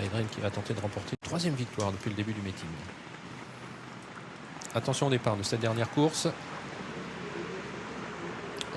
Aydrim qui va tenter de remporter une troisième victoire depuis le début du meeting. Attention au départ de cette dernière course.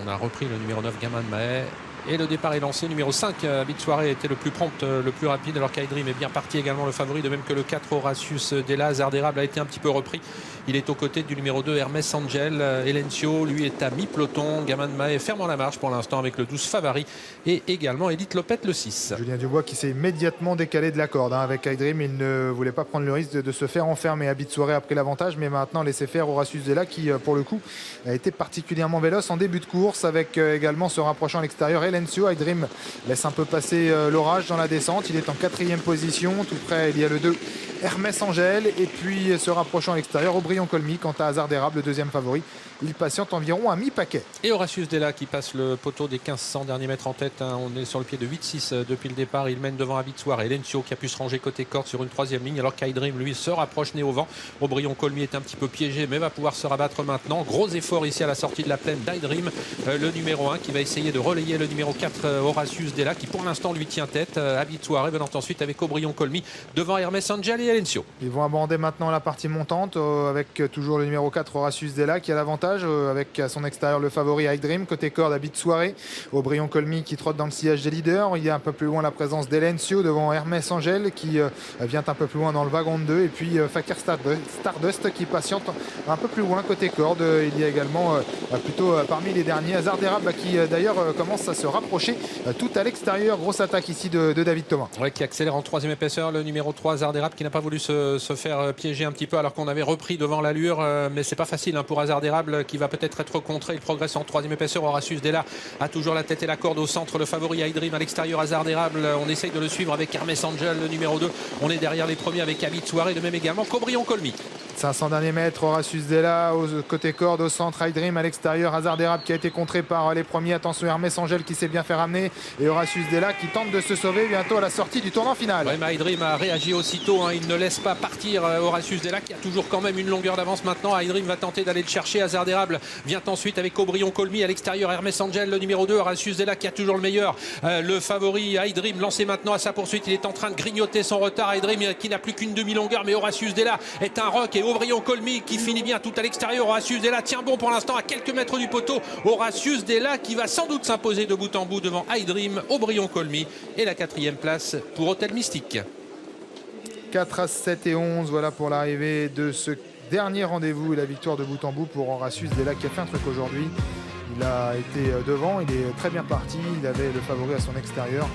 On a repris le numéro 9, Gamin de Mahé. Et le départ est lancé. Numéro 5, Bit Soirée était le plus prompt, le plus rapide, alors qu'Aydrim est bien parti également, le favori, de même que le 4, Horatius Della. Hasard d'érable a été un petit peu repris. Il est aux côtés du numéro 2, Hermès Angel. Elencio, lui, est à mi-peloton. Gamin de Mahé ferme la marche pour l'instant avec le 12 Favari et également Edith Lopette, le 6. Julien Dubois qui s'est immédiatement décalé de la corde avec Aydrim. Il ne voulait pas prendre le risque de se faire enfermer. Bit Soirée a pris l'avantage, mais maintenant laisser faire Horatius Della qui, pour le coup, a été particulièrement véloce en début de course, avec également se rapprochant à l'extérieur Elencio. Aydrim laisse un peu passer l'orage dans la descente. Il est en 4e position. Tout près, il y a le 2, Hermès Angel. Et puis, se rapprochant à l'extérieur, Aubryon Colmy. Quant à Hasard d'érable, le deuxième favori, il patiente environ un mi-paquet. Et Horatius Della qui passe le poteau des 1500 derniers mètres en tête. On est sur le pied de 8-6 depuis le départ. Il mène devant Bit Soirée. Elencio qui a pu se ranger côté corde sur une 3e ligne, alors qu'Aydrim, lui, se rapproche nez au vent. Aubryon Colmy est un petit peu piégé, mais va pouvoir se rabattre maintenant. Gros effort ici à la sortie de la plaine d'Aydrim. Le numéro 1 qui va essayer de relayer le numéro 4, Horatius Della, qui pour l'instant lui tient tête. Bit Soirée venant ensuite avec Aubryon Colmy devant Hermès Angel et Elencio. Ils vont aborder maintenant la partie montante avec toujours le numéro 4, Horatius Della, qui a l'avantage avec à son extérieur le favori Aydrim. Côté corde, Bit Soirée, Aubryon Colmy qui trotte dans le sillage des leaders. Il y a un peu plus loin la présence d'Elencio devant Hermès Angel qui vient un peu plus loin dans le wagon de 2. Et puis Fakir Stardust qui patiente un peu plus loin côté corde. Il y a également plutôt parmi les derniers Hasard d'érable qui d'ailleurs commence à se rapprocher tout à l'extérieur. Grosse attaque ici de David Thomas. Ouais, qui accélère en 3e épaisseur. Le numéro 3, Hasard d'érable, qui n'a pas voulu se faire piéger un petit peu alors qu'on avait repris devant l'allure. Mais c'est pas facile pour Hasard d'érable qui va peut-être être contré. Il progresse en 3e épaisseur. Horatius Della a toujours la tête et la corde au centre. Le favori Aydrim à l'extérieur. Hasard d'érable, on essaye de le suivre avec Hermès Angel, le numéro 2. On est derrière les premiers avec Bit Soirée, de même également qu'Aubryon Colmy. 500 derniers mètres, Horatius Della au côté corde, au centre, Aydrim à l'extérieur. Hasard d'érable qui a été contré par les premiers. Attention, Hermès Angel qui s'est bien fait ramener et Horatius Della qui tente de se sauver bientôt à la sortie du tournant final. Ouais, mais Aydrim a réagi aussitôt, il ne laisse pas partir Horatius Della qui a toujours quand même une longueur d'avance maintenant. Aydrim va tenter d'aller le chercher. Hasard d'érable vient ensuite avec Aubryon Colmy à l'extérieur. Hermès Angel, le numéro 2, Horatius Della qui a toujours le meilleur. Le favori Aydrim lancé maintenant à sa poursuite. Il est en train de grignoter son retard. Aydrim qui n'a plus qu'une demi-longueur, mais Horatius Della est un roc et Aubryon Colmy qui finit bien tout à l'extérieur. Horatius Della tient bon pour l'instant à quelques mètres du poteau. Horatius Della qui va sans doute s'imposer de bout en bout devant Aydrim, Aubryon Colmy et la 4e place pour Hôtel Mystique. 4 à 7 et 11, voilà pour l'arrivée de ce dernier rendez-vous et la victoire de bout en bout pour Horatius Della qui a fait un truc aujourd'hui. Il a été devant, il est très bien parti, il avait le favori à son extérieur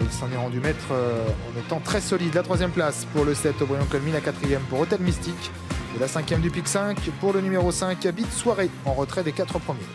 et il s'en est rendu maître en étant très solide. La 3e place pour le 7, Aubryon Colmy, la 4e pour Hôtel Mystique et la 5e du pic 5 pour le numéro 5, Bit Soirée, en retrait des 4 premiers.